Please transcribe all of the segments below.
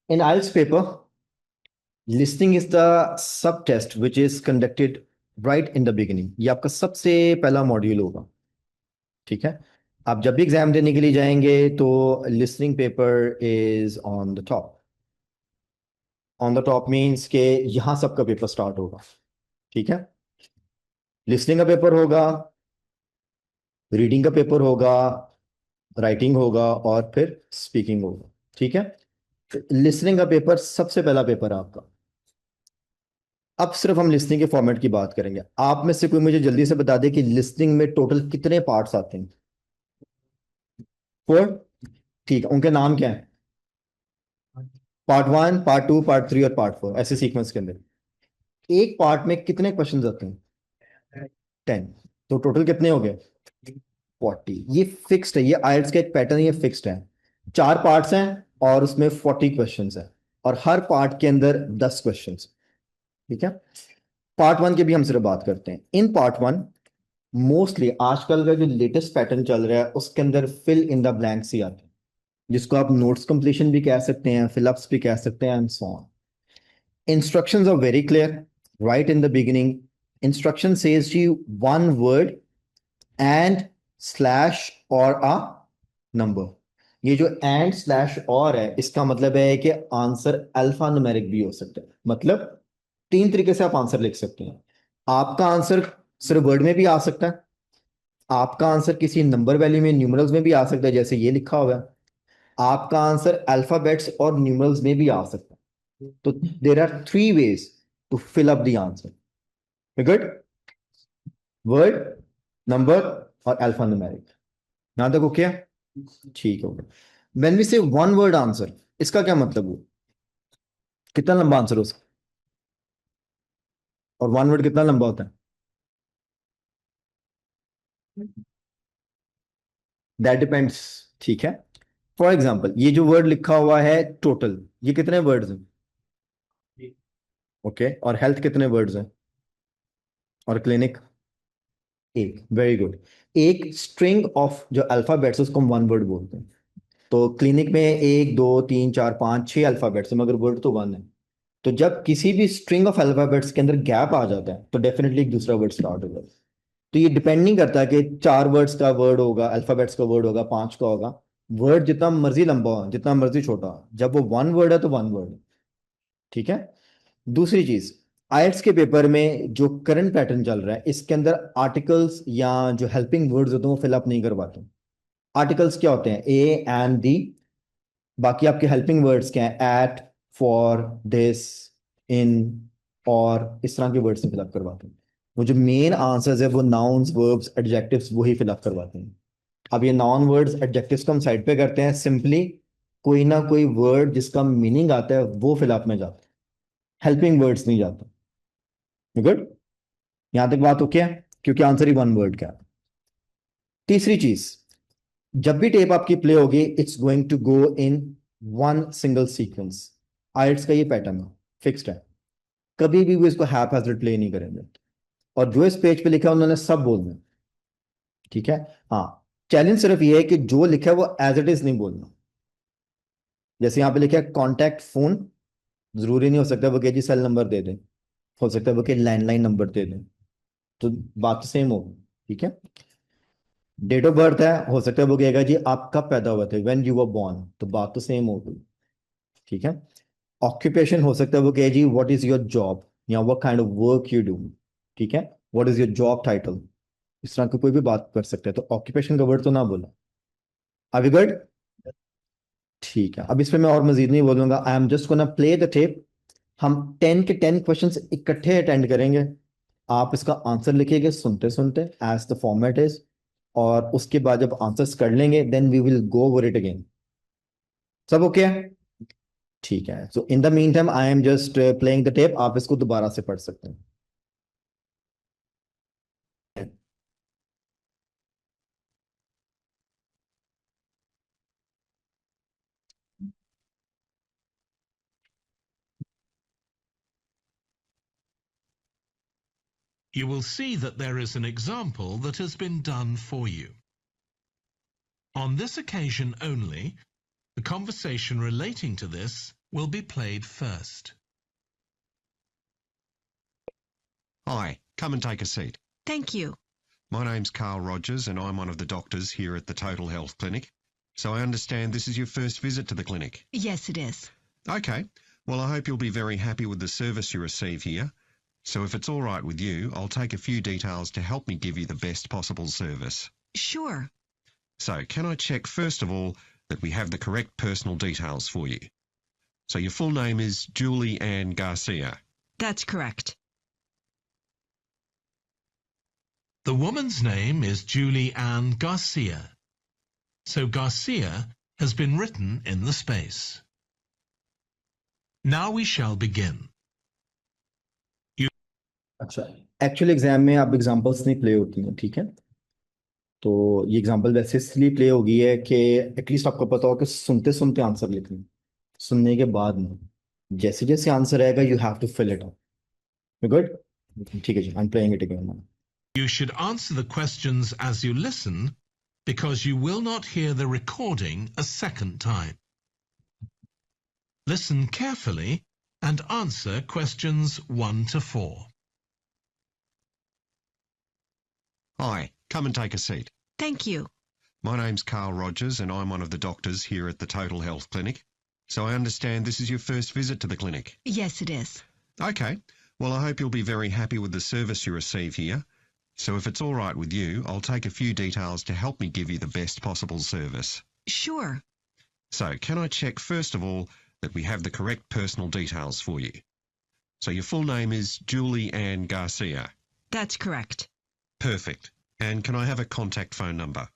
In IELTS paper, listening is the sub test which is conducted right in the beginning. ये आपका सबसे पहला module होगा, ठीक है। आप जब भी एग्जाम देने के लिए जाएंगे तो listening paper is on the top. On the top means के यहां सबका पेपर स्टार्ट होगा, ठीक है। लिसनिंग का पेपर होगा, रीडिंग का पेपर होगा, राइटिंग होगा और फिर स्पीकिंग होगा, ठीक है। लिसनिंग का पेपर सबसे पहला पेपर है आपका। अब सिर्फ हम लिसनिंग के फॉर्मेट की बात करेंगे। आप में से कोई मुझे जल्दी से बता दे कि लिसनिंग में टोटल कितने पार्ट्स आते हैं? 4। ठीक है, उनके नाम क्या है? पार्ट 1, पार्ट 2, पार्ट 3 और पार्ट 4, ऐसे सीक्वेंस के अंदर। एक पार्ट में कितने क्वेश्चंस आते हैं? 10। तो टोटल कितने हो गए? 40। ये फिक्स्ड है, ये आइल्स का एक पैटर्न, ये फिक्स्ड है। 4 पार्ट्स हैं और उसमें 40 क्वेश्चंस हैं, और हर पार्ट के अंदर 10 क्वेश्चंस, ठीक है। पार्ट 1 की भी हम सिर्फ बात करते हैं। इन पार्ट 1 मोस्टली आजकल का जो लेटेस्ट पैटर्न चल रहा है उसके अंदर फिल इन द ब्लैंक्स ही आते हैं, जिसको आप नोट्स कंप्लीशन भी कह सकते हैं, फिलअप्स भी कह सकते हैं, and so on. Instructions are very clear right in the beginning. Instruction says to you one word and slash or a number. ये जो एंड स्लैश और है इसका मतलब है कि आंसर अल्फा न्यूमेरिक भी हो सकता है। मतलब 3 तरीके से आप आंसर लिख सकते हैं। आपका आंसर सिर्फ वर्ड में भी आ सकता है, आपका आंसर किसी नंबर वैल्यू में न्यूमरल्स में भी आ सकता है जैसे ये लिखा हुआ है, आपका आंसर अल्फाबेट्स और न्यूमरल्स में भी आ सकता है। तो there are 3 ways to fill up the answer. Good. Word, number और अल्फा न्यूमेरिक। यहां तक ओके? ठीक हो गया। When we say one word answer, इसका क्या मतलब हो? कितना लंबा आंसर हो सकता है? और वन वर्ड कितना लंबा होता है? दैट डिपेंड्स, ठीक है। फॉर एग्जाम्पल ये जो वर्ड लिखा हुआ है टोटल, ये कितने वर्ड्स हैं? ओके, और हेल्थ कितने वर्ड्स हैं? और क्लिनिक? एक। Very good. एक स्ट्रिंग ऑफ जो अल्फाबेट्स उसको हम वन वर्ड बोलते हैं। तो क्लिनिक में 1 2 3 4 5 6 अल्फाबेट्स है, मगर वर्ड तो वन है। तो जब किसी भी स्ट्रिंग ऑफ अल्फाबेट्स के अंदर गैप आ जाता है तो डेफिनेटली एक दूसरा वर्ड स्टार्ट होगा। तो ये डिपेंड नहीं करता कि 4 वर्ड्स का वर्ड होगा, अल्फाबेट्स का वर्ड होगा, 5 का होगा। वर्ड जितना मर्जी लंबा हो, जितना मर्जी छोटा हो, जब वो वन वर्ड है तो वन वर्ड है, ठीक है। दूसरी चीज, आइट्स के पेपर में जो करंट पैटर्न चल रहा है इसके अंदर आर्टिकल्स या जो हेल्पिंग वर्ड्स होते हैं वो फिलअप नहीं करवाते। आर्टिकल्स क्या होते हैं? A and the. बाकी आपके हेल्पिंग वर्ड्स क्या है? एट, फॉर, दिस, इन, और इस तरह के वर्ड्स से फिलअप करवाते हैं। वो जो मेन आंसर्स है वो नाउन्स, वर्ब्स, एडजेक्टिव्स वही फिलअप करवाते हैं। अब ये नाउन, वर्ड्स, एडजेक्टिव्स को हम साइड पे करते हैं, सिंपली कोई ना कोई वर्ड जिसका मीनिंग आता है वो फिलअप में जाता है, हेल्पिंग वर्ड्स नहीं जाता। गुड। यहां तक बात ओके है? क्योंकि आंसर ही वन वर्ड का है। तीसरी चीज, जब भी टेप आपकी प्ले होगी it's going to go in one single sequence. आइट्स का ये पैटर्न है, फिक्स्ड है। कभी भी वो इसको हैप हैजर्ड प्ले नहीं करेंगे। और जो इस पेज पे लिखा है उन्होंने सब बोलना है, ठीक है। हाँ, चैलेंज सिर्फ ये है कि जो लिखा है वो एज इट इज नहीं बोलना। जैसे यहाँ पे लिखा है कॉन्टैक्ट फोन, जरूरी नहीं हो सकता वो कहे जी सेल नंबर दे दें, हो सकता है वो कहे लैंडलाइन नंबर दे दें, तो बात सेम होगी, ठीक है। डेट ऑफ बर्थ है, हो सकता है वो कहेगा जी आप कब पैदा हुए थे, व्हेन यू वर बोर्न, तो बात तो सेम होगी, ठीक है। ऑक्यूपेशन हो सकता है वो कहे जी व्हाट इज योर जॉब, या what kind of work you do, ठीक है। What is your job title, इस तरह की कोई भी बात कर सकते हैं, तो ऑक्यूपेशन का वर्ड तो ना बोला। अभी गुड? ठीक है, अब इस पे मैं और मजीद नहीं बोलूंगा। आई am just gonna play the tape. हम 10 के 10 क्वेश्चंस इकट्ठे अटेंड करेंगे। आप इसका आंसर लिखिएगा सुनते सुनते एज द फॉर्मेट इज, और उसके बाद जब आंसर्स कर लेंगे then we will go over it again. सब ओके है? ठीक है। So in the meantime I am just playing the tape, आप इसको दोबारा से पढ़ सकते हैं। You will see that there is an example that has been done for you. On this occasion only, the conversation relating to this will be played first. Hi, come and take a seat. Thank you. My name's Carl Rogers and I'm one of the doctors here at the Total Health Clinic. So I understand this is your first visit to the clinic. Yes, it is. Okay, well I hope you'll be very happy with the service you receive here. So if it's all right with you, I'll take a few details to help me give you the best possible service. Sure. So can I check first of all that we have the correct personal details for you? So your full name is Julie Ann Garcia. That's correct. The woman's name is Julie Ann Garcia. So Garcia has been written in the space. Now we shall begin. अच्छा actual exam में आप examples नहीं play होती हैं, ठीक है? तो ये एग्जांपल वैसे इसलिए प्ले होगी है कि एटलीस्ट आपको पता हो कि सुनते सुनते आंसर लिखना, सुनने के बाद में जैसे जैसे आंसर आएगा you have to fill it up. Good, ठीक है जी, I am playing it again now. You should answer the questions as you listen, because you will not hear the recording a second time. Listen carefully and answer questions 1 to 4. Hi, come and take a seat. Thank you. My name's Carl Rogers and I'm one of the doctors here at the Total Health Clinic. So I understand this is your first visit to the clinic. Yes, it is. Okay, well I hope you'll be very happy with the service you receive here. So if it's all right with you, I'll take a few details to help me give you the best possible service. Sure. So can I check first of all that we have the correct personal details for you? So your full name is Julie Ann Garcia. That's correct. Perfect. And can I have a contact phone number?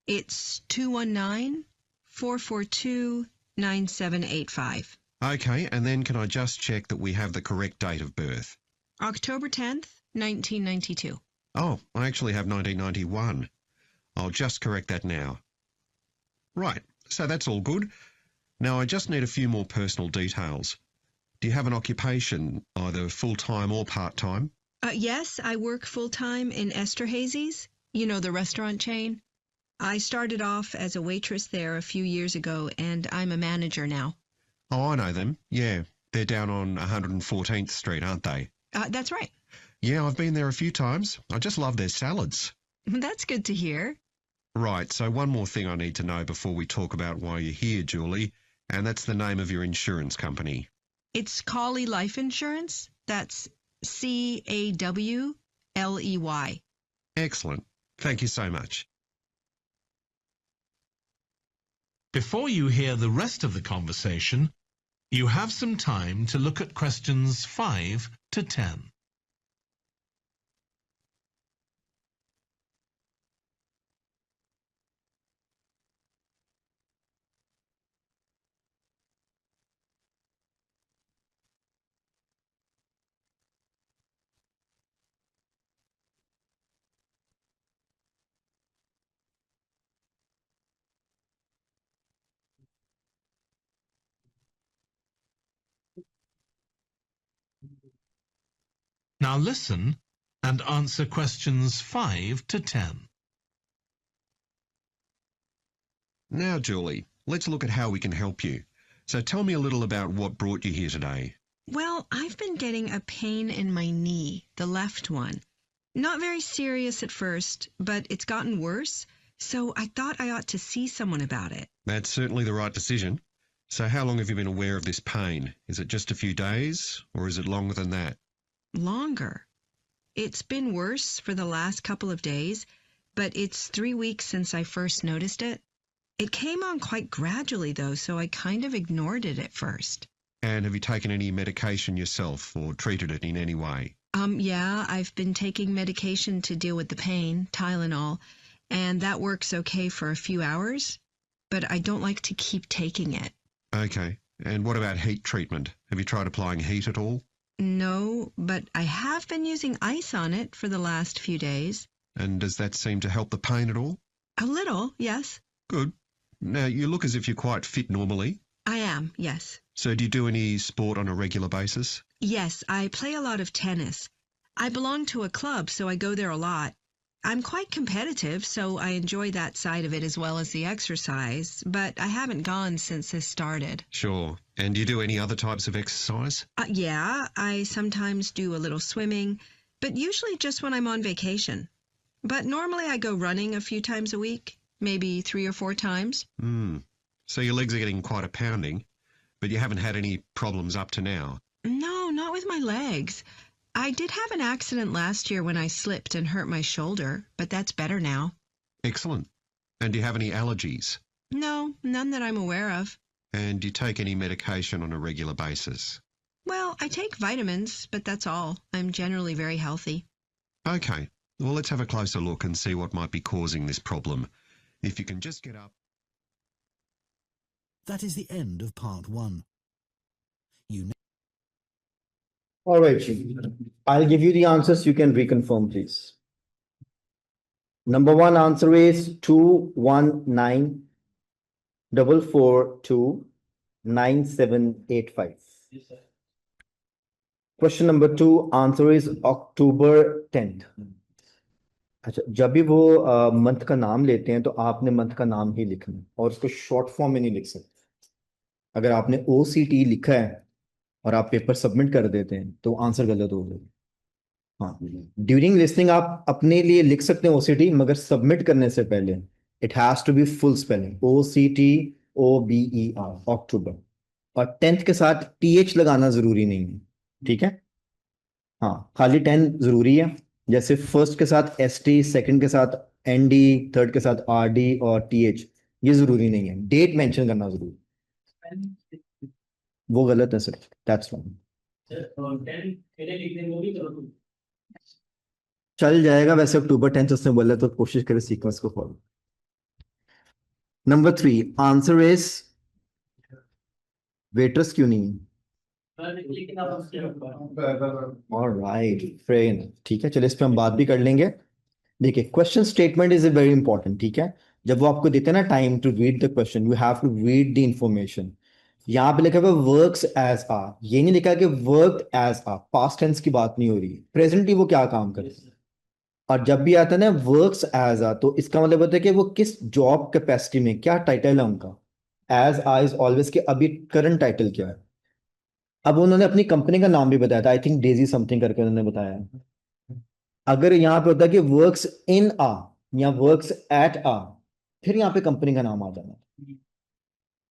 It's 219-442-9785. Okay, and then can I just check that we have the correct date of birth? October 10th, 1992. Oh, I actually have 1991. I'll just correct that now. Right, so that's all good. Now I just need a few more personal details. Do you have an occupation, either full-time or part-time? Yes, I work full-time in Esterhazy's, you know, the restaurant chain. I started off as a waitress there a few years ago, and I'm a manager now. Oh, I know them. Yeah, they're down on 114th Street, aren't they? That's right. Yeah, I've been there a few times. I just love their salads. That's good to hear. Right, so one more thing I need to know before we talk about why you're here, Julie, and that's the name of your insurance company. It's Cawley Life Insurance. That's Cawley. Excellent. Thank you so much. Before you hear the rest of the conversation, you have some time to look at questions 5 to 10. Now listen and answer questions 5 to 10. Now, Julie, let's look at how we can help you. So tell me a little about what brought you here today. Well, I've been getting a pain in my knee, the left one. Not very serious at first, but it's gotten worse, so I thought I ought to see someone about it. That's certainly the right decision. So how long have you been aware of this pain? Is it just a few days, or is it longer than that? Longer. It's been worse for the last couple of days, but it's 3 weeks since I first noticed it. It came on quite gradually, though, so I kind of ignored it at first. And have you taken any medication yourself or treated it in any way? Yeah, I've been taking medication to deal with the pain, Tylenol, and that works okay for a few hours, but I don't like to keep taking it. Okay. And what about heat treatment? Have you tried applying heat at all? No, but I have been using ice on it for the last few days. And does that seem to help the pain at all? A little, yes. Good. Now, you look as if you're quite fit normally. I am, yes. So do you do any sport on a regular basis? Yes, I play a lot of tennis. I belong to a club, so I go there a lot. I'm quite competitive, so I enjoy that side of it as well as the exercise, but I haven't gone since this started. Sure. And do you do any other types of exercise? Yeah, I sometimes do a little swimming, but usually just when I'm on vacation. But normally I go running a few times a week, maybe 3 or 4 times. So your legs are getting quite a pounding, but you haven't had any problems up to now. No, not with my legs. I did have an accident last year when I slipped and hurt my shoulder, but that's better now. Excellent. And do you have any allergies? No, none that I'm aware of. And do you take any medication on a regular basis? Well, I take vitamins, but that's all. I'm generally very healthy. Okay. Well, let's have a closer look and see what might be causing this problem. If you can just get up. That is the end of part 1. You All right, I'll give you the answers. You can reconfirm, please. Number 1 answer is 21944299785. Question number 2 answer is October 10th. अच्छा, जब भी वो month का नाम लेते हैं तो आपने मंथ का नाम ही लिखना है और उसको शॉर्ट फॉर्म में नहीं लिख सकते. अगर आपने OCT लिखा है और आप पेपर सबमिट कर देते हैं तो आंसर गलत हो गया. हाँ, ड्यूरिंग लिसनिंग आप अपने लिए लिख सकते हैं OCT, मगर सबमिट करने से पहले it has to be full spelling OCTOBER October. और 10th के साथ TH लगाना जरूरी नहीं है, ठीक है. हाँ, खाली 10 जरूरी है. जैसे फर्स्ट के साथ ST, सेकंड के साथ ND, थर्ड के साथ RD और TH, ये जरूरी नहीं है. डेट मेंशन करना जरूरी, वो गलत है सर. That's wrong. चल जाएगा वैसे. अक्टूबर 10th उसने बोला तो कोशिश करें सीक्वेंस को follow. Number 3 answer is waiters क्यों नहीं. Alright, fair enough. ठीक है, चलिए इस पे हम बात भी कर लेंगे. देखिए, question statement is very important. ठीक है, जब वो आपको देते हैं ना time to read the question, you have to read the information. यहाँ पे लिखा हुआ वर्क्स एज आ, ये नहीं लिखा कि वर्क एज आ. पास्ट टेंस की बात नहीं हो रही है, प्रेजेंटली वो क्या काम करे. और जब भी आता है ना वर्क्स एज आ, तो इसका मतलब होता है कि वो किस जॉब कैपेसिटी में, क्या टाइटल है उनका. एज आ इज ऑलवेज के अभी करंट टाइटल क्या है. अब उन्होंने अपनी कंपनी का नाम भी बताया था, आई थिंक डेजी समथिंग करके उन्होंने बताया. अगर यहाँ पे होता है कि वर्क्स इन आ या वर्क्स एट आ, फिर यहाँ पे कंपनी का नाम आ जाना.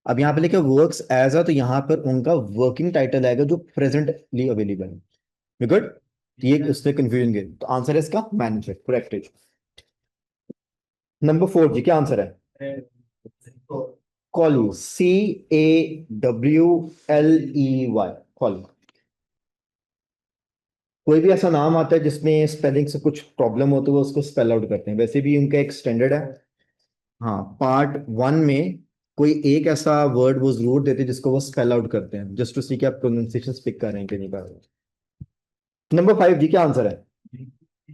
अब यहाँ पे लिखा वर्क्स एज आ, तो यहाँ पर उनका वर्किंग टाइटल आएगा जो प्रेजेंटली अवेलेबल है. गुड. ये उससे कंफ्यूजन गई. तो आंसर है इसका मैनेजर. करेक्ट है. नंबर 4 जी, क्या आंसर है. कॉलू, CAWLEY, कॉलू. कोई भी ऐसा नाम आता है जिसमें स्पेलिंग से कुछ प्रॉब्लम हो तो वो उसको स्पेल आउट करते हैं. वैसे भी उनका एक स्टैंडर्ड है. हाँ, पार्ट 1 में कोई एक ऐसा वर्ड वो जरूर देते हैं जिसको वो स्पेल आउट करते हैं, जस्ट टू सी कि आप प्रोनाउंसिएशन पिक कर रहे हैं कि नहीं कर रहे. नंबर 5 जी, क्या आंसर है.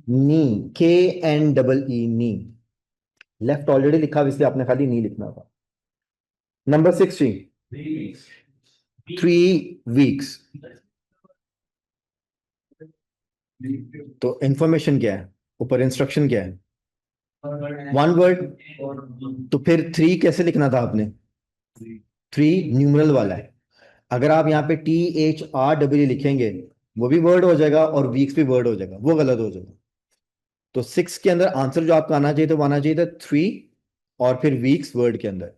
नी, KNEE, नी. लेफ्ट ऑलरेडी लिखा हुआ, इसलिए आपने खाली नी लिखना था. नंबर 6 जी, 3 वीक्स. तो इंफॉर्मेशन क्या है, ऊपर इंस्ट्रक्शन क्या है. 1 वर्ड. तो फिर 3 कैसे लिखना था आपने. 3 न्यूमरल वाला है. अगर आप यहाँ पे THRW लिखेंगे वो भी वर्ड हो जाएगा और वीक्स भी वर्ड हो जाएगा, वो गलत हो जाएगा. तो 6 के अंदर आंसर जो आपका आना चाहिए था वो आना चाहिए था 3 और फिर वीक्स वर्ड के अंदर.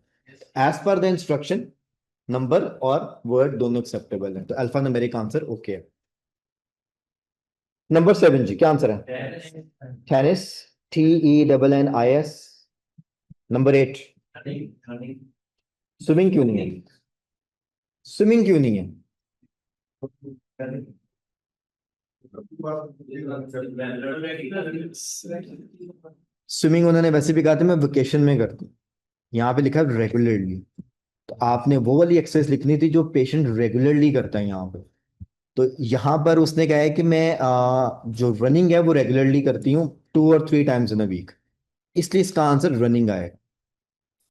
As per the instruction number और वर्ड दोनों एक्सेप्टेबल है, तो अल्फा न्यूमेरिक आंसर ओके है. नंबर 7 जी, क्या आंसर है. Tennis, TENNIS. नंबर 8 स्विमिंग क्यों नहीं है. स्विमिंग क्यों नहीं है. स्विमिंग उन्होंने वैसे भी कहा था मैं वेकेशन में करता हूँ. यहाँ पे लिखा है रेगुलरली, तो आपने वो वाली एक्सरसाइज लिखनी थी जो पेशेंट रेगुलरली करता है यहाँ पे. तो यहाँ पर उसने कहा है कि मैं जो रनिंग है वो रेगुलरली करती हूँ 2 और 3 टाइम्स इन अ वीक, इसलिए इसका आंसर रनिंग आएगा.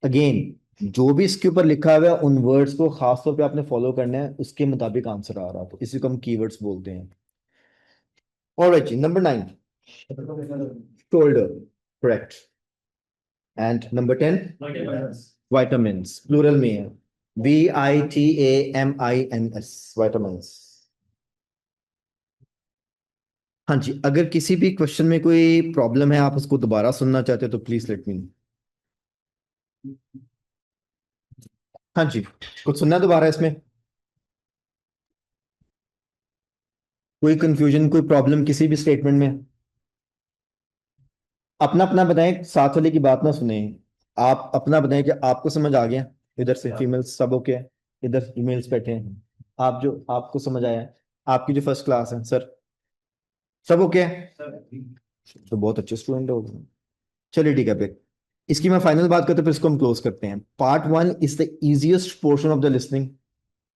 अगेन, जो भी इसके ऊपर लिखा हुआ है उन वर्ड्स को खास तौर पे आपने फॉलो करना है, उसके मुताबिक आंसर आ रहा, तो इसी को हम कीवर्ड्स बोलते हैं. ऑलराइट जी, number 9 shoulder. Correct. And number 10 vitamin, plural में है, VITAMINS, विटामिन। हाँ जी, अगर किसी भी क्वेश्चन में कोई प्रॉब्लम है, आप उसको दोबारा सुनना चाहते हो तो प्लीज लेट मी नो। हाँ जी, कुछ सुनना है दोबारा इसमें? कोई कंफ्यूजन, कोई प्रॉब्लम किसी भी स्टेटमेंट में? अपना अपना बताएं, साथ वाले की बात ना सुने। आप अपना बताएं कि आपको समझ आ गया, इधर से फीमेल्स सब ओके है, इधर मेल्स बैठे हैं, आप जो आपको समझ आया है, आपकी जो फर्स्ट क्लास है सर, सब ओके है? तो बहुत अच्छे स्टूडेंट हो। चलिए ठीक है, फिर इसकी मैं फाइनल बात करते हैं, फिर इसको हम क्लोज करते हैं। Part 1 is the easiest portion of the listening.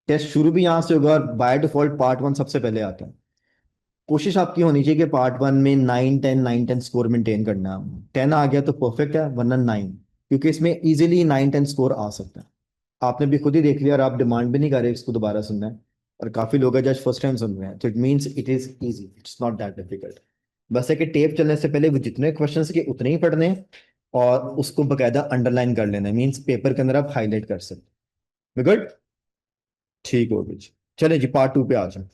Test शुरू भी यहां से होगा और बाय डिफॉल्ट पार्ट 1 सबसे पहले आता है। कोशिश आपकी होनी चाहिए कि पार्ट 1 में 9 10 स्कोर मेंटेन करना है। 10 आ गया तो परफेक्ट है, वरना 9, क्योंकि इसमें इजीली 9 10 स्कोर आ सकता है। आपने भी खुद ही देख लिया और आप डिमांड भी नहीं कर रहे इसको दोबारा सुनना है, और काफी लोग हैं जो फर्स्ट टाइम सुन रहे हैं, तो it means it is easy, it's not that difficult. बस है कि टेप चलने से पहले वो जितने क्वेश्चंस के उतने ही पढ़ने हैं, और उसको बकायदा अंडरलाइन कर लेना, मींस पेपर के अंदर आप हाईलाइट कर सकते। गुड, ठीक हो गई। चले जी, पार्ट 2 पे आ जाए।